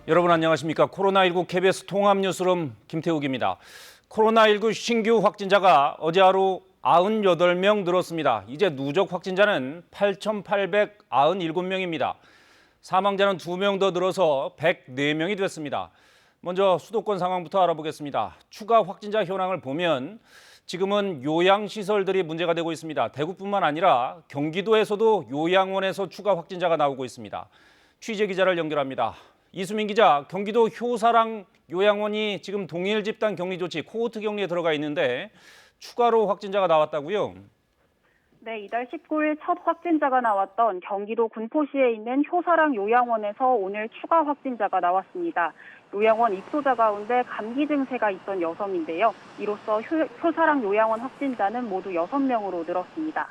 여러분 안녕하십니까? 코로나19 KBS 통합뉴스룸 김태욱입니다. 코로나19 신규 확진자가 어제 하루 98명 늘었습니다. 이제 누적 확진자는 8,897명입니다. 사망자는 2명 더 늘어서 104명이 됐습니다. 먼저 수도권 상황부터 알아보겠습니다. 추가 확진자 현황을 보면 지금은 요양시설들이 문제가 되고 있습니다. 대구뿐만 아니라 경기도에서도 요양원에서 추가 확진자가 나오고 있습니다. 취재 기자를 연결합니다. 이수민 기자, 경기도 효사랑 요양원이 지금 동일 집단 격리 조치, 코호트 격리에 들어가 있는데 추가로 확진자가 나왔다고요? 네, 이달 19일 첫 확진자가 나왔던 경기도 군포시에 있는 효사랑 요양원에서 오늘 추가 확진자가 나왔습니다. 요양원 입소자 가운데 감기 증세가 있던 여성인데요. 이로써 효사랑 요양원 확진자는 모두 6명으로 늘었습니다.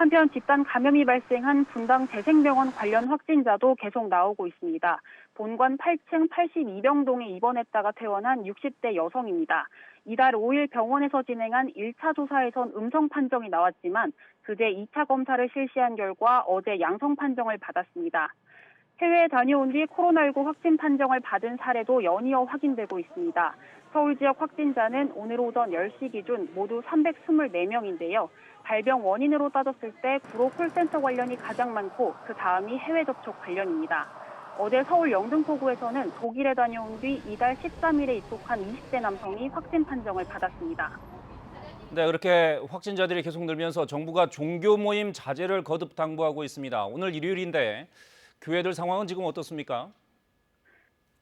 한편 집단 감염이 발생한 분당 재생병원 관련 확진자도 계속 나오고 있습니다. 본관 8층 82병동에 입원했다가 퇴원한 60대 여성입니다. 이달 5일 병원에서 진행한 1차 조사에선 음성 판정이 나왔지만 그제 2차 검사를 실시한 결과 어제 양성 판정을 받았습니다. 해외에 다녀온 뒤 코로나19 확진 판정을 받은 사례도 연이어 확인되고 있습니다. 서울 지역 확진자는 오늘 오전 10시 기준 모두 324명인데요. 발병 원인으로 따졌을 때 구로 콜센터 관련이 가장 많고 그 다음이 해외 접촉 관련입니다. 어제 서울 영등포구에서는 독일에 다녀온 뒤 이달 13일에 입국한 20대 남성이 확진 판정을 받았습니다. 네, 그렇게 확진자들이 계속 늘면서 정부가 종교 모임 자제를 거듭 당부하고 있습니다. 오늘 일요일인데 교회들 상황은 지금 어떻습니까?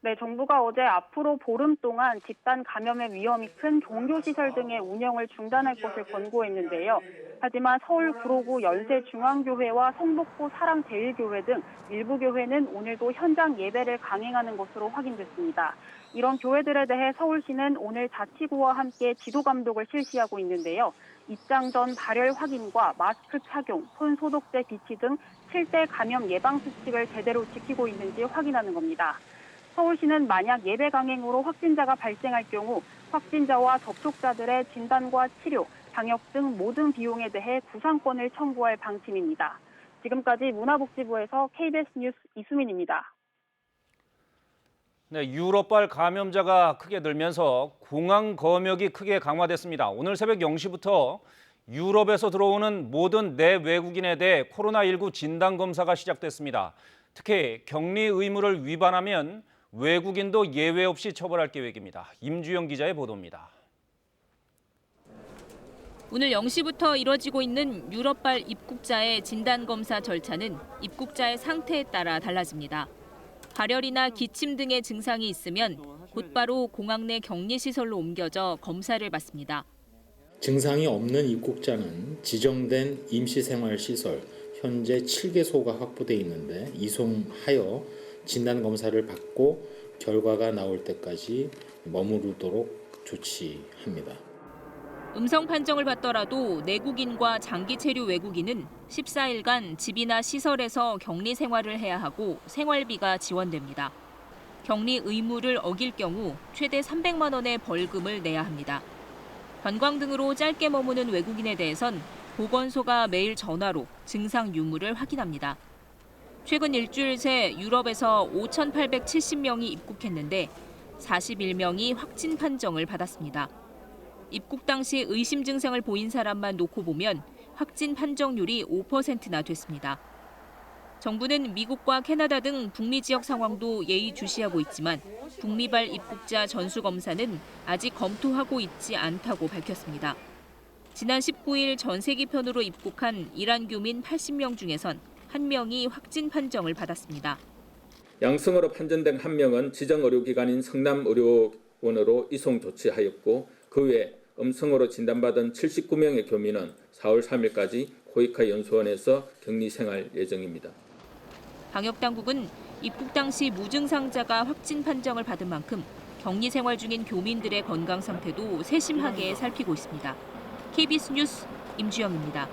네, 정부가 어제 앞으로 보름 동안 집단 감염의 위험이 큰 종교시설 등의 운영을 중단할 것을 권고했는데요. 하지만 서울 구로구 연세중앙교회와 성북구 사랑제일교회 등 일부 교회는 오늘도 현장 예배를 강행하는 것으로 확인됐습니다. 이런 교회들에 대해 서울시는 오늘 자치구와 함께 지도 감독을 실시하고 있는데요. 입장 전 발열 확인과 마스크 착용, 손 소독제 비치 등 7대 감염 예방 수칙을 제대로 지키고 있는지 확인하는 겁니다. 서울시는 만약 예배 강행으로 확진자가 발생할 경우 확진자와 접촉자들의 진단과 치료, 방역 등 모든 비용에 대해 구상권을 청구할 방침입니다. 지금까지 문화복지부에서 KBS 뉴스 이수민입니다. 네, 유럽발 감염자가 크게 늘면서 공항 검역이 크게 강화됐습니다. 오늘 새벽 0시부터 유럽에서 들어오는 모든 내외국인에 대해 코로나19 진단검사가 시작됐습니다. 특히 격리 의무를 위반하면 외국인도 예외 없이 처벌할 계획입니다. 임주영 기자의 보도입니다. 오늘 0시부터 이뤄지고 있는 유럽발 입국자의 진단검사 절차는 입국자의 상태에 따라 달라집니다. 발열이나 기침 등의 증상이 있으면 곧바로 공항 내 격리시설로 옮겨져 검사를 받습니다. 증상이 없는 입국자는 지정된 임시생활시설, 현재 7개소가 확보돼 있는데 이송하여 진단검사를 받고 결과가 나올 때까지 머무르도록 조치합니다. 음성 판정을 받더라도 내국인과 장기 체류 외국인은 14일간 집이나 시설에서 격리 생활을 해야 하고 생활비가 지원됩니다. 격리 의무를 어길 경우 최대 300만 원의 벌금을 내야 합니다. 관광 등으로 짧게 머무는 외국인에 대해선 보건소가 매일 전화로 증상 유무를 확인합니다. 최근 일주일 새 유럽에서 5,870명이 입국했는데 41명이 확진 판정을 받았습니다. 입국 당시 의심 증상을 보인 사람만 놓고 보면 확진 판정률이 5%나 됐습니다. 정부는 미국과 캐나다 등 북미 지역 상황도 예의주시하고 있지만 북미발 입국자 전수검사는 아직 검토하고 있지 않다고 밝혔습니다. 지난 19일 전세기편으로 입국한 이란 교민 80명 중에선 1명이 확진 판정을 받았습니다. 양성으로 판정된 1명은 지정의료기관인 성남의료원으로 이송 조치하였고 그 외 음성으로 진단받은 79명의 교민은 4월 3일까지 코이카 연수원에서 격리 생활 예정입니다. 방역당국은 입국 당시 무증상자가 확진 판정을 받은 만큼 격리 생활 중인 교민들의 건강 상태도 세심하게 살피고 있습니다. KBS 뉴스 임주영입니다.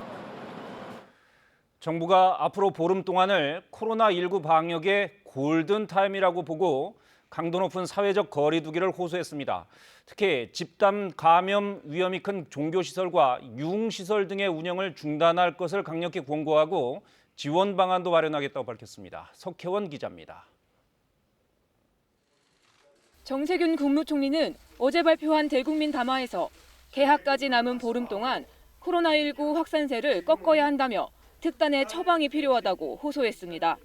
정부가 앞으로 보름 동안을 코로나19 방역의 골든타임이라고 보고 강도 높은 사회적 거리 두기를 호소했습니다. 특히 집단 감염 위험이 큰 종교시설과 유흥시설 등의 운영을 중단할 것을 강력히 권고하고 지원 방안도 마련하겠다고 밝혔습니다. 석혜원 기자입니다. 정세균 국무총리는 어제 발표한 대국민 담화에서 개학까지 남은 보름 동안 코로나19 확산세를 꺾어야 한다며 특단의 처방이 필요하다고 호소했습니다.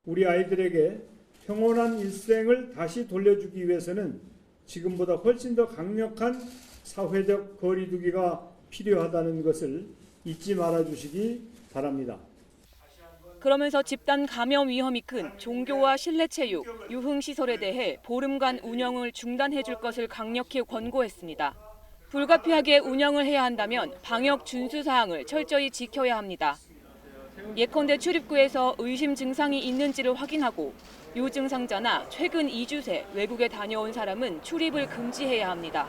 우리 아이들에게 평온한 일생을 다시 돌려주기 위해서는 지금보다 훨씬 더 강력한 사회적 거리두기가 필요하다는 것을 잊지 말아주시기 바랍니다. 그러면서 집단 감염 위험이 큰 종교와 실내체육, 유흥시설에 대해 보름간 운영을 중단해 줄 것을 강력히 권고했습니다. 불가피하게 운영을 해야 한다면 방역 준수 사항을 철저히 지켜야 합니다. 예컨대 출입구에서 의심 증상이 있는지를 확인하고 요증상자나 최근 2주 새 외국에 다녀온 사람은 출입을 금지해야 합니다.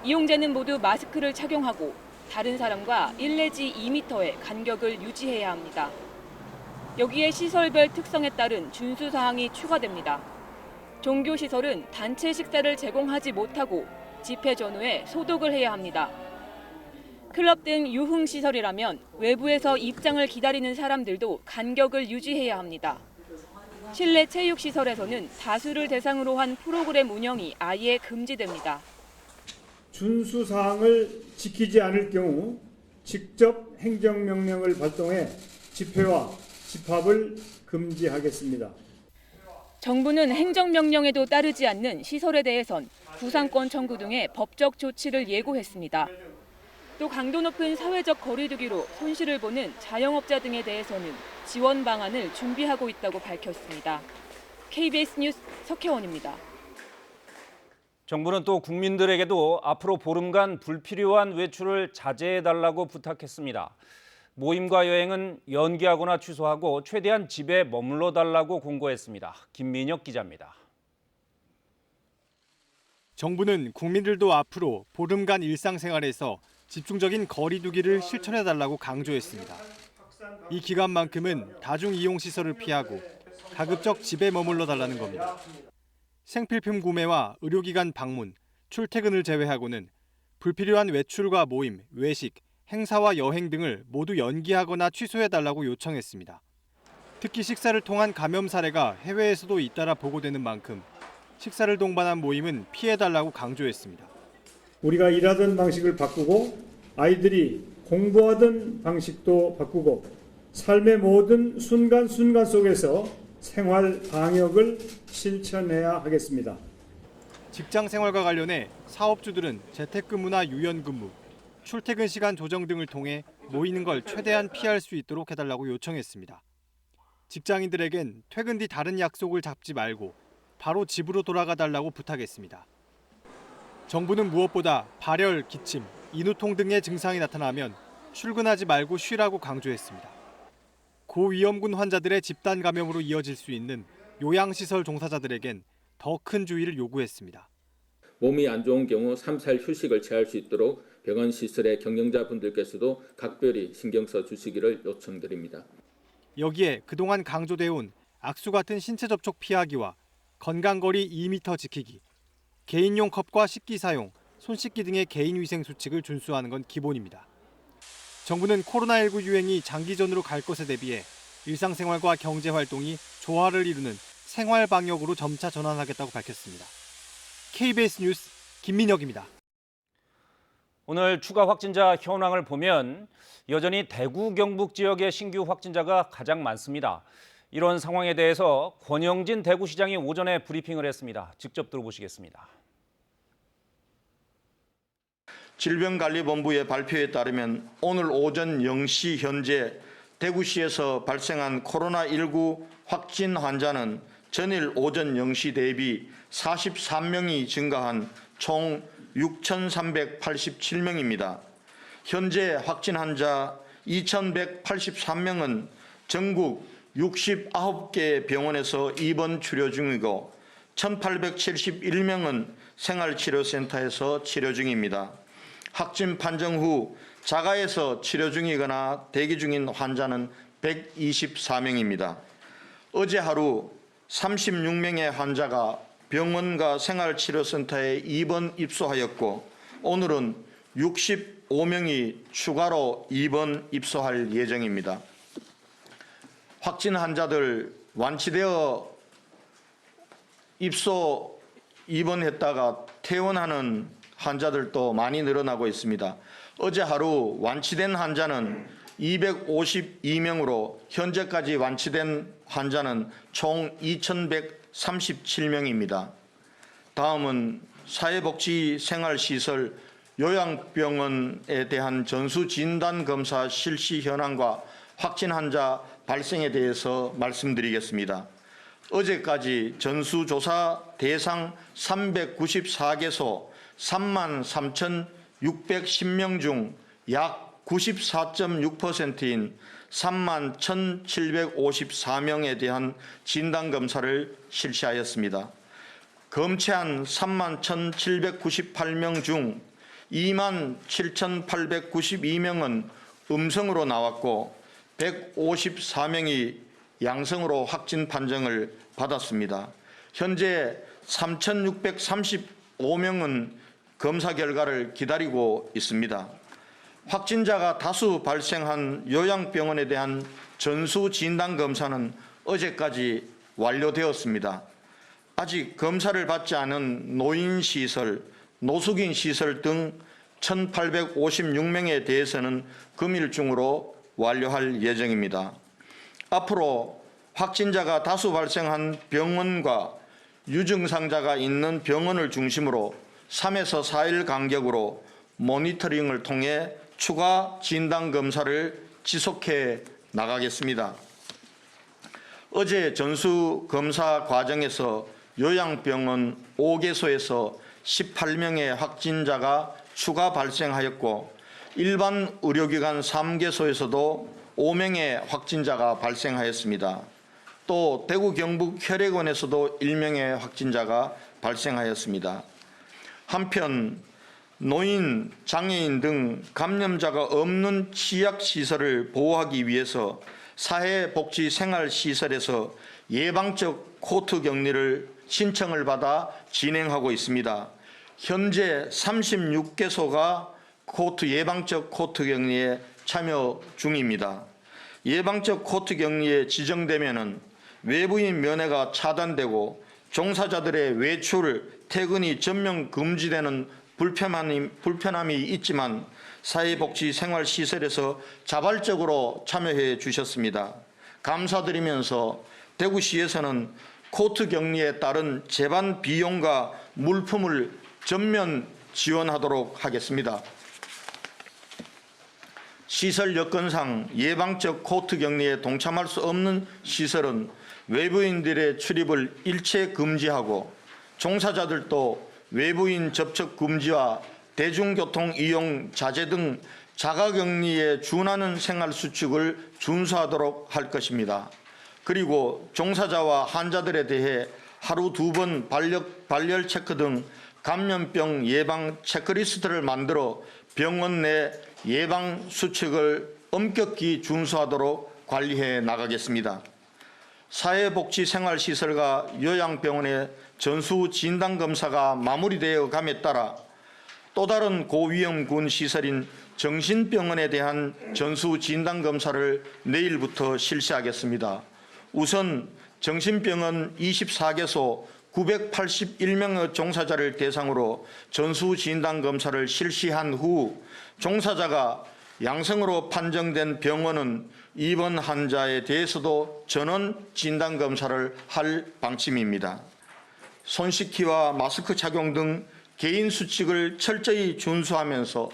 이용자는 모두 마스크를 착용하고 다른 사람과 1 내지 2m의 간격을 유지해야 합니다. 여기에 시설별 특성에 따른 준수 사항이 추가됩니다. 종교시설은 단체 식사를 제공하지 못하고 집회 전후에 소독을 해야 합니다. 클럽 등 유흥시설이라면 외부에서 입장을 기다리는 사람들도 간격을 유지해야 합니다. 실내 체육시설에서는 다수를 대상으로 한 프로그램 운영이 아예 금지됩니다. 준수 사항을 지키지 않을 경우 직접 행정명령을 발동해 집회와 집합을 금지하겠습니다. 정부는 행정명령에도 따르지 않는 시설에 대해선 구상권 청구 등의 법적 조치를 예고했습니다. 또 강도 높은 사회적 거리두기로 손실을 보는 자영업자 등에 대해서는 지원 방안을 준비하고 있다고 밝혔습니다. KBS 뉴스 석혜원입니다. 정부는 또 국민들에게도 앞으로 보름간 불필요한 외출을 자제해달라고 부탁했습니다. 모임과 여행은 연기하거나 취소하고 최대한 집에 머물러 달라고 공고했습니다. 김민혁 기자입니다. 정부는 국민들도 앞으로 보름간 일상생활에서 집중적인 거리두기를 실천해달라고 강조했습니다. 이 기간만큼은 다중이용시설을 피하고 가급적 집에 머물러 달라는 겁니다. 생필품 구매와 의료기관 방문, 출퇴근을 제외하고는 불필요한 외출과 모임, 외식, 행사와 여행 등을 모두 연기하거나 취소해달라고 요청했습니다. 특히 식사를 통한 감염 사례가 해외에서도 잇따라 보고되는 만큼 식사를 동반한 모임은 피해달라고 강조했습니다. 우리가 일하던 방식을 바꾸고 아이들이 공부하던 방식도 바꾸고 삶의 모든 순간순간 속에서 생활 방역을 실천해야 하겠습니다. 직장 생활과 관련해 사업주들은 재택근무나 유연근무, 출퇴근 시간 조정 등을 통해 모이는 걸 최대한 피할 수 있도록 해달라고 요청했습니다. 직장인들에겐 퇴근 뒤 다른 약속을 잡지 말고 바로 집으로 돌아가 달라고 부탁했습니다. 정부는 무엇보다 발열, 기침, 인후통 등의 증상이 나타나면 출근하지 말고 쉬라고 강조했습니다. 고위험군 환자들의 집단 감염으로 이어질 수 있는 요양시설 종사자들에겐 더 큰 주의를 요구했습니다. 몸이 안 좋은 경우 3, 4일 휴식을 취할 수 있도록 병원 시설의 경영자분들께서도 각별히 신경 써 주시기를 요청드립니다. 여기에 그동안 강조되어 온 악수 같은 신체 접촉 피하기와 건강거리 2m 지키기, 개인용 컵과 식기 사용, 손 씻기 등의 개인위생 수칙을 준수하는 건 기본입니다. 정부는 코로나19 유행이 장기전으로 갈 것에 대비해 일상생활과 경제활동이 조화를 이루는 생활방역으로 점차 전환하겠다고 밝혔습니다. KBS 뉴스 김민혁입니다. 오늘 추가 확진자 현황을 보면 여전히 대구 경북 지역의 신규 확진자가 가장 많습니다. 이런 상황에 대해서 권영진 대구시장이 오전에 브리핑을 했습니다. 직접 들어보시겠습니다. 질병관리본부의 발표에 따르면 오늘 오전 0시 현재 대구시에서 발생한 코로나19 확진 환자는 전일 오전 0시 대비 43명이 증가한 총 6,387명입니다. 현재 확진 환자 2,183명은 전국 69개 병원에서 입원 치료 중이고 1,871명은 생활치료센터에서 치료 중입니다. 확진 판정 후 자가에서 치료 중이거나 대기 중인 환자는 124명입니다. 어제 하루 36명의 환자가 병원과 생활치료센터에 입원 입소하였고 오늘은 65명이 추가로 입원 입소할 예정입니다. 확진 환자들 완치되어 입소 입원했다가 퇴원하는 환자들도 많이 늘어나고 있습니다. 어제 하루 완치된 환자는 252명으로 현재까지 완치된 환자는 총 2,137명입니다. 다음은 사회복지생활시설 요양병원에 대한 전수진단검사 실시 현황과 확진 환자 발생에 대해서 말씀드리겠습니다. 어제까지 전수조사 대상 394개소 33,610명 중 약 94.6%인 31,754명에 대한 진단검사를 실시하였습니다. 검체한 31,798명 중 27,892명은 음성으로 나왔고 154명이 양성으로 확진 판정을 받았습니다. 현재 3,635명은 검사 결과를 기다리고 있습니다. 확진자가 다수 발생한 요양병원에 대한 전수 진단 검사는 어제까지 완료되었습니다. 아직 검사를 받지 않은 노인시설, 노숙인시설 등 1,856명에 대해서는 금일 중으로 완료할 예정입니다. 앞으로 확진자가 다수 발생한 병원과 유증상자가 있는 병원을 중심으로 3에서 4일 간격으로 모니터링을 통해 추가 진단검사를 지속해 나가겠습니다. 어제 전수검사 과정에서 요양병원 5개소에서 18명의 확진자가 추가 발생하였고 일반 의료기관 3개소에서도 5명의 확진자가 발생하였습니다. 또 대구 경북 혈액원에서도 1명의 확진자가 발생하였습니다. 한편 노인, 장애인 등 감염자가 없는 취약시설을 보호하기 위해서 사회복지생활시설에서 예방적 코트 격리를 신청을 받아 진행하고 있습니다. 현재 36개소가 예방적 코트 격리에 참여 중입니다. 예방적 코트 격리에 지정되면은 외부인 면회가 차단되고 종사자들의 외출, 퇴근이 전면 금지되는 불편함이 있지만 사회복지생활시설에서 자발적으로 참여해 주셨습니다. 감사드리면서 대구시에서는 코트 격리에 따른 재반 비용과 물품을 전면 지원하도록 하겠습니다. 시설 여건상 예방적 코트 격리에 동참할 수 없는 시설은 외부인들의 출입을 일체 금지하고 종사자들도 외부인 접촉 금지와 대중교통 이용 자제 등 자가격리에 준하는 생활수칙을 준수하도록 할 것입니다. 그리고 종사자와 환자들에 대해 하루 2번 발열 체크 등 감염병 예방 체크리스트를 만들어 병원 내 예방 수칙을 엄격히 준수하도록 관리해 나가겠습니다. 사회복지생활시설과 요양병원의 전수 진단검사가 마무리되어 감에 따라 또 다른 고위험군 시설인 정신병원에 대한 전수 진단검사를 내일부터 실시하겠습니다. 우선 정신병원 24개소 981명의 종사자를 대상으로 전수 진단검사를 실시한 후 종사자가 양성으로 판정된 병원은 입원 환자에 대해서도 전원 진단검사를 할 방침입니다. 손 씻기와 마스크 착용 등 개인 수칙을 철저히 준수하면서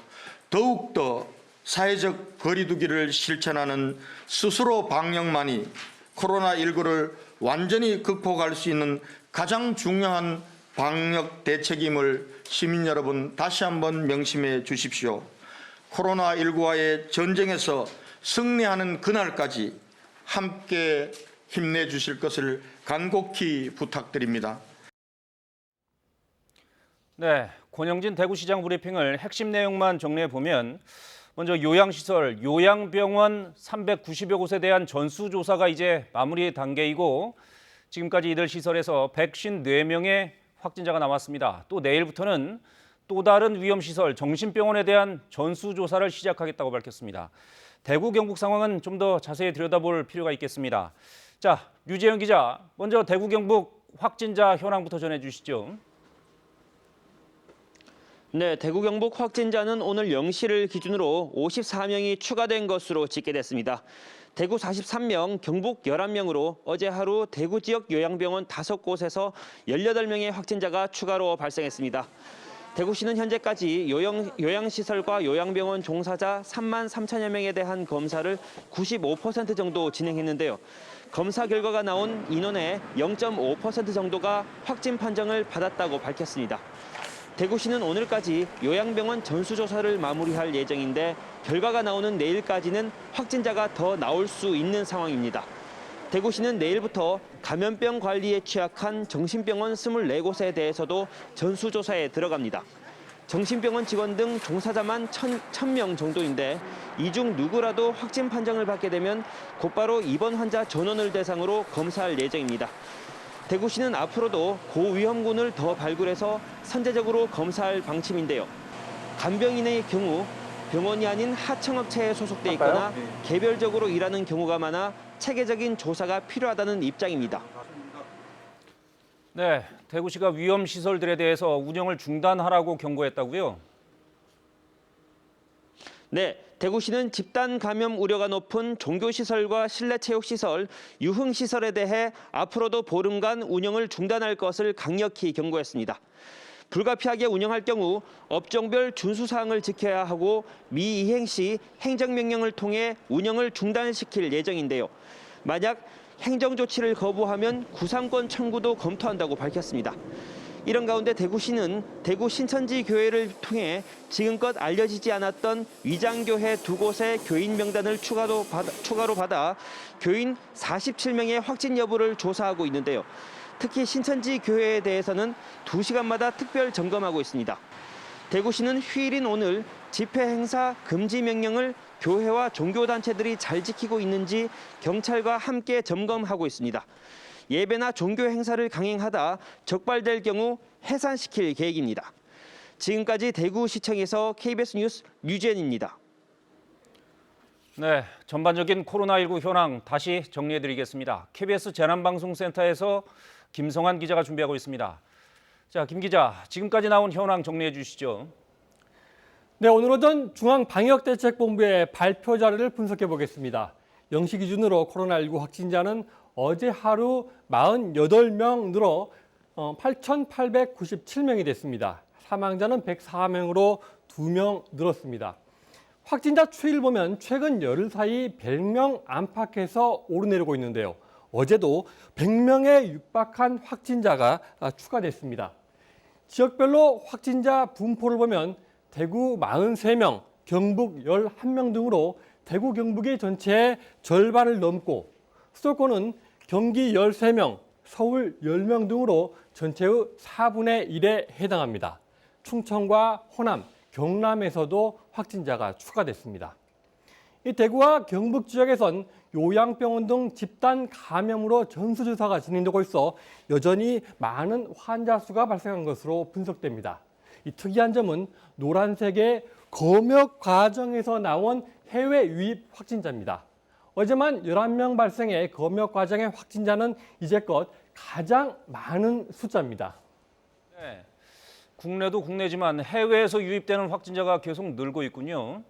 더욱더 사회적 거리 두기를 실천하는 스스로 방역만이 코로나19를 완전히 극복할 수 있는 가장 중요한 방역 대책임을 시민 여러분 다시 한번 명심해 주십시오. 코로나19와의 전쟁에서 승리하는 그날까지 함께 힘내주실 것을 간곡히 부탁드립니다. 네, 권영진 대구시장 브리핑을 핵심 내용만 정리해 보면 먼저 요양시설, 요양병원 390여 곳에 대한 전수조사가 이제 마무리 단계이고 지금까지 이들 시설에서 154명의 확진자가 나왔습니다. 또 내일부터는 또 다른 위험시설, 정신병원에 대한 전수조사를 시작하겠다고 밝혔습니다. 대구 경북 상황은 좀 더 자세히 들여다볼 필요가 있겠습니다. 자, 류재현 기자, 먼저 대구 경북 확진자 현황부터 전해주시죠. 네, 대구 경북 확진자는 오늘 0시를 기준으로 54명이 추가된 것으로 집계됐습니다. 대구 43명, 경북 11명으로 어제 하루 대구 지역 요양병원 5곳에서 18명의 확진자가 추가로 발생했습니다. 대구시는 현재까지 요양시설과 요양병원 종사자 3만 3천여 명에 대한 검사를 95% 정도 진행했는데요. 검사 결과가 나온 인원의 0.5% 정도가 확진 판정을 받았다고 밝혔습니다. 대구시는 오늘까지 요양병원 전수조사를 마무리할 예정인데 결과가 나오는 내일까지는 확진자가 더 나올 수 있는 상황입니다. 대구시는 내일부터 감염병 관리에 취약한 정신병원 24곳에 대해서도 전수조사에 들어갑니다. 정신병원 직원 등 종사자만 1,000명 정도인데 이 중 누구라도 확진 판정을 받게 되면 곧바로 입원 환자 전원을 대상으로 검사할 예정입니다. 대구시는 앞으로도 고위험군을 더 발굴해서 선제적으로 검사할 방침인데요. 간병인의 경우 병원이 아닌 하청업체에 소속돼 있거나 개별적으로 일하는 경우가 많아 체계적인 조사가 필요하다는 입장입니다. 네, 대구시가 위험시설들에 대해서 운영을 중단하라고 경고했다고요? 네, 대구시는 집단 감염 우려가 높은 종교시설과 실내체육시설, 유흥시설에 대해 앞으로도 보름간 운영을 중단할 것을 강력히 경고했습니다. 불가피하게 운영할 경우 업종별 준수사항을 지켜야 하고 미이행 시 행정명령을 통해 운영을 중단시킬 예정인데요. 만약 행정조치를 거부하면 구상권 청구도 검토한다고 밝혔습니다. 이런 가운데 대구시는 대구 신천지 교회를 통해 지금껏 알려지지 않았던 위장교회 2곳의 교인 명단을 추가로 받아 교인 47명의 확진 여부를 조사하고 있는데요. 특히 신천지 교회에 대해서는 2시간마다 특별 점검하고 있습니다. 대구시는 휴일인 오늘 집회 행사 금지 명령을 교회와 종교단체들이 잘 지키고 있는지 경찰과 함께 점검하고 있습니다. 예배나 종교 행사를 강행하다 적발될 경우 해산시킬 계획입니다. 지금까지 대구시청에서 KBS 뉴스 류지현입니다. 네, 전반적인 코로나19 현황 다시 정리해드리겠습니다. KBS 재난방송센터에서 김성환 기자가 준비하고 있습니다. 자, 김 기자, 지금까지 나온 현황 정리해 주시죠. 네, 오늘 오전 중앙방역대책본부의 발표 자료를 분석해 보겠습니다. 0시 기준으로 코로나19 확진자는 어제 하루 48명 늘어 8,897명이 됐습니다. 사망자는 104명으로 2명 늘었습니다. 확진자 추이를 보면 최근 열흘 사이 100명 안팎에서 오르내리고 있는데요. 어제도 100명에 육박한 확진자가 추가됐습니다. 지역별로 확진자 분포를 보면 대구 43명, 경북 11명 등으로 대구 경북의 전체의 절반을 넘고 수도권은 경기 13명, 서울 10명 등으로 전체의 4분의 1에 해당합니다. 충청과 호남, 경남에서도 확진자가 추가됐습니다. 이 대구와 경북 지역에선 요양병원 등 집단 감염으로 전수조사가 진행되고 있어 여전히 많은 환자 수가 발생한 것으로 분석됩니다. 이 특이한 점은 노란색의 검역 과정에서 나온 해외 유입 확진자입니다. 어제만 11명 발생해 검역 과정의 확진자는 이제껏 가장 많은 숫자입니다. 네, 국내도 국내지만 해외에서 유입되는 확진자가 계속 늘고 있군요.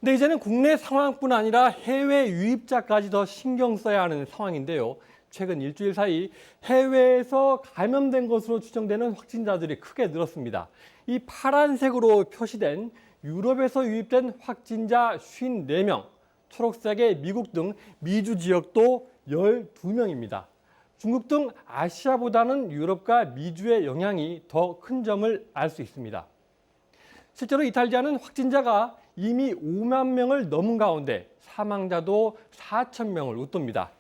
근데 이제는 국내 상황뿐 아니라 해외 유입자까지 더 신경 써야 하는 상황인데요. 최근 일주일 사이 해외에서 감염된 것으로 추정되는 확진자들이 크게 늘었습니다. 이 파란색으로 표시된 유럽에서 유입된 확진자 54명, 초록색의 미국 등 미주 지역도 12명입니다. 중국 등 아시아보다는 유럽과 미주의 영향이 더 큰 점을 알 수 있습니다. 실제로 이탈리아는 확진자가 이미 5만 명을 넘은 가운데 사망자도 4천 명을 웃돕니다.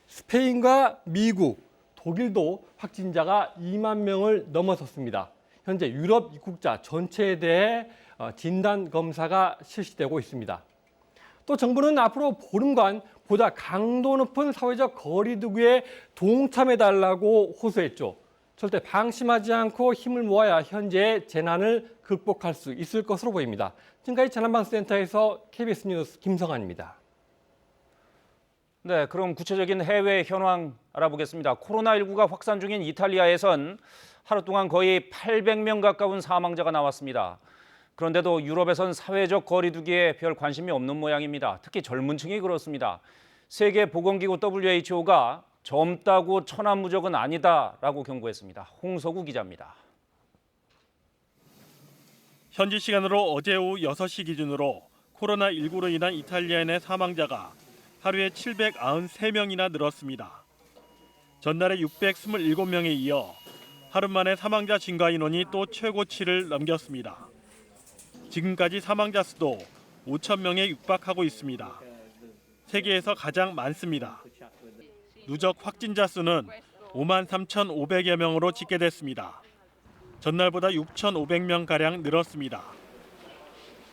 스페인과 미국, 독일도 확진자가 2만 명을 넘어섰습니다. 현재 유럽 입국자 전체에 대해 진단 검사가 실시되고 있습니다. 또 정부는 앞으로 보름간 보다 강도 높은 사회적 거리 두기에 동참해달라고 호소했죠. 절대 방심하지 않고 힘을 모아야 현재의 재난을 극복할 수 있을 것으로 보입니다. 지금까지 재난방송센터에서 KBS 뉴스 김성환입니다. 네, 그럼 구체적인 해외 현황 알아보겠습니다. 코로나19가 확산 중인 이탈리아에선 하루 동안 거의 800명 가까운 사망자가 나왔습니다. 그런데도 유럽에선 사회적 거리 두기에 별 관심이 없는 모양입니다. 특히 젊은 층이 그렇습니다. 세계보건기구 WHO가 젊다고 천하무적은 아니다라고 경고했습니다. 홍서구 기자입니다. 현지 시간으로 어제 오후 6시 기준으로 코로나19로 인한 이탈리아 내 사망자가 하루에 793명이나 늘었습니다. 전날에 627명에 이어 하루 만에 사망자 증가 인원이 또 최고치를 넘겼습니다. 지금까지 사망자 수도 5,000명에 육박하고 있습니다. 세계에서 가장 많습니다. 누적 확진자 수는 53,500여 명으로 집계됐습니다. 전날보다 6,500명가량 늘었습니다.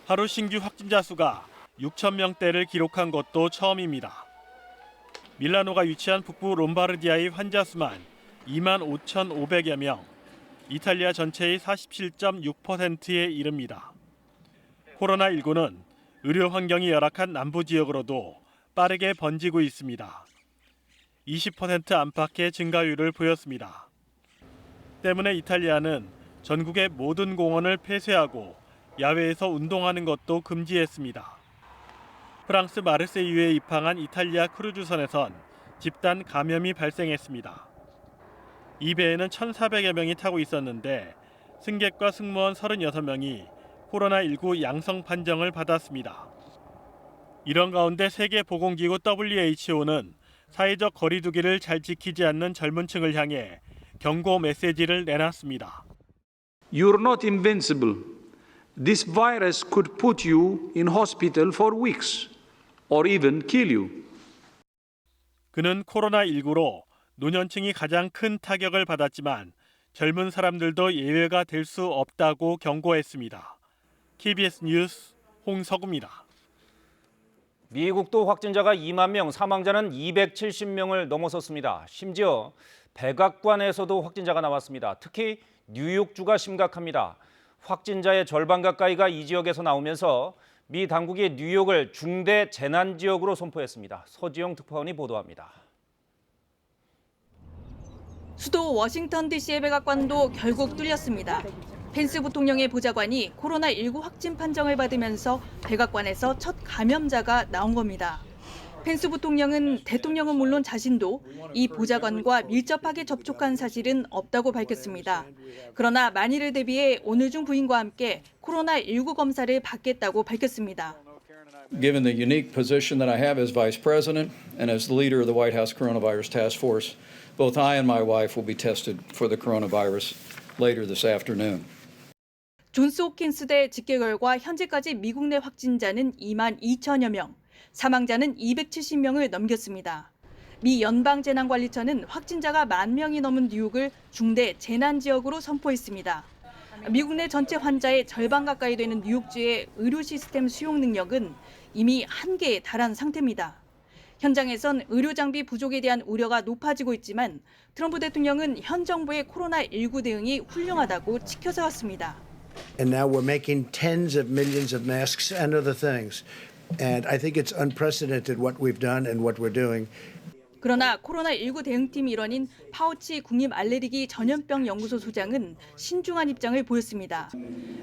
하루 신규 확진자 수가 6,000명대를 기록한 것도 처음입니다. 밀라노가 위치한 북부 롬바르디아의 환자 수만 25,500여 명, 이탈리아 전체의 47.6%에 이릅니다. 코로나19는 의료 환경이 열악한 남부 지역으로도 빠르게 번지고 있습니다. 20% 안팎의 증가율을 보였습니다. 때문에 이탈리아는 전국의 모든 공원을 폐쇄하고 야외에서 운동하는 것도 금지했습니다. 프랑스 마르세유에 입항한 이탈리아 크루즈선에선 집단 감염이 발생했습니다. 이 배에는 1,400여 명이 타고 있었는데 승객과 승무원 36명이 코로나19 양성 판정을 받았습니다. 이런 가운데 세계보건기구 WHO는 사회적 거리 두기를 잘 지키지 않는 젊은 층을 향해 경고 메시지를 내놨습니다. You're not invincible. This virus could put you in hospital for weeks or even kill you. 그는 코로나19로 노년층이 가장 큰 타격을 받았지만 젊은 사람들도 예외가 될 수 없다고 경고했습니다. KBS 뉴스 홍석우입니다. 미국도 확진자가 2만 명, 사망자는 270명을 넘어섰습니다. 심지어 백악관에서도 확진자가 나왔습니다. 특히 뉴욕주가 심각합니다. 확진자의 절반 가까이가 이 지역에서 나오면서 미 당국이 뉴욕을 중대 재난 지역으로 선포했습니다. 서지영 특파원이 보도합니다. 수도 워싱턴 DC의 백악관도 결국 뚫렸습니다. 펜스 부통령의 보좌관이 코로나19 확진 판정을 받으면서 백악관에서 첫 감염자가 나온 겁니다. 펜스 부통령은 대통령은 물론 자신도 이 보좌관과 밀접하게 접촉한 사실은 없다고 밝혔습니다. 그러나 만일을 대비해 오늘 중 부인과 함께 코로나19 검사를 받겠다고 밝혔습니다. Given the unique position that I have as Vice President and as the leader of the White House Coronavirus Task Force, both I and my wife will be tested for the coronavirus later this afternoon. 존스 홉킨스대 집계 결과 현재까지 미국 내 확진자는 2만 2천여 명, 사망자는 270명을 넘겼습니다. 미 연방재난관리처는 확진자가 10,000명이 넘은 뉴욕을 중대 재난 지역으로 선포했습니다. 미국 내 전체 환자의 절반 가까이 되는 뉴욕주의 의료 시스템 수용 능력은 이미 한계에 달한 상태입니다. 현장에선 의료 장비 부족에 대한 우려가 높아지고 있지만 트럼프 대통령은 현 정부의 코로나19 대응이 훌륭하다고 지켜세웠습니다. And now we're making tens of millions of masks and other things. And I think it's unprecedented what we've done and what we're doing. 그러나 코로나19 대응팀 일원인 파우치 국립알레르기 전염병 연구소 소장은 신중한 입장을 보였습니다.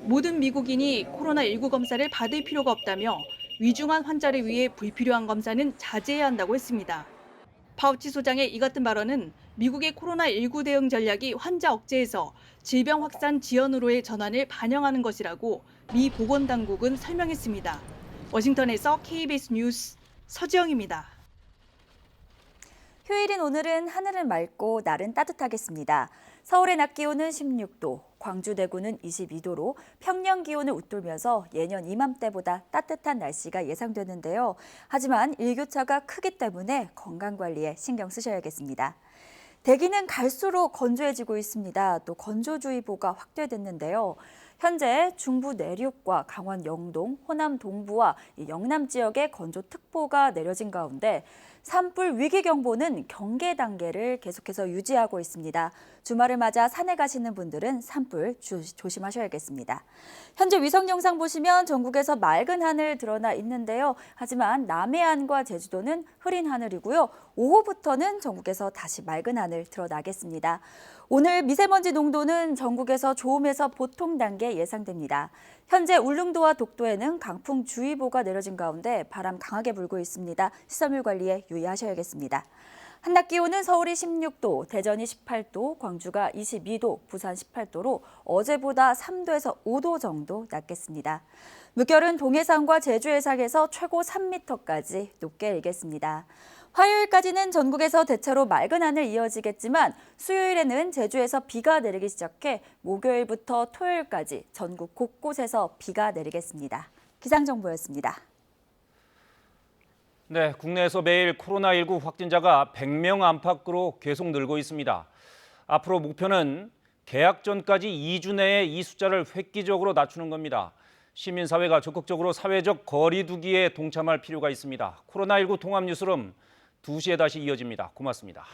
모든 미국인이 코로나19 검사를 받을 필요가 없다며 위중한 환자를 위해 불필요한 검사는 자제해야 한다고 했습니다. 파우치 소장의 이 같은 발언은 미국의 코로나19 대응 전략이 환자 억제에서 질병 확산 지연으로의 전환을 반영하는 것이라고 미 보건당국은 설명했습니다. 워싱턴에서 KBS 뉴스 서지영입니다. 휴일인 오늘은 하늘은 맑고 날은 따뜻하겠습니다. 서울의 낮 기온은 16도, 광주, 대구는 22도로 평년 기온을 웃돌면서 예년 이맘때보다 따뜻한 날씨가 예상되는데요. 하지만 일교차가 크기 때문에 건강관리에 신경 쓰셔야겠습니다. 대기는 갈수록 건조해지고 있습니다. 또 건조주의보가 확대됐는데요. 현재 중부 내륙과 강원 영동, 호남 동부와 영남 지역에 건조특보가 내려진 가운데 산불 위기경보는 경계 단계를 계속해서 유지하고 있습니다. 주말을 맞아 산에 가시는 분들은 산불 조심하셔야겠습니다. 현재 위성 영상 보시면 전국에서 맑은 하늘 드러나 있는데요. 하지만 남해안과 제주도는 흐린 하늘이고요. 오후부터는 전국에서 다시 맑은 하늘 드러나겠습니다. 오늘 미세먼지 농도는 전국에서 좋음에서 보통 단계 예상됩니다. 현재 울릉도와 독도에는 강풍주의보가 내려진 가운데 바람 강하게 불고 있습니다. 시설물 관리에 유의하셔야겠습니다. 한낮 기온은 서울이 16도, 대전이 18도, 광주가 22도, 부산 18도로 어제보다 3도에서 5도 정도 낮겠습니다. 물결은 동해상과 제주 해상에서 최고 3m까지 높게 일겠습니다. 화요일까지는 전국에서 대체로 맑은 하늘 이어지겠지만 수요일에는 제주에서 비가 내리기 시작해 목요일부터 토요일까지 전국 곳곳에서 비가 내리겠습니다. 기상정보였습니다. 네, 국내에서 매일 코로나19 확진자가 100명 안팎으로 계속 늘고 있습니다. 앞으로 목표는 개학 전까지 2주 내에 이 숫자를 획기적으로 낮추는 겁니다. 시민사회가 적극적으로 사회적 거리 두기에 동참할 필요가 있습니다. 코로나19 통합 뉴스룸 2시에 다시 이어집니다. 고맙습니다.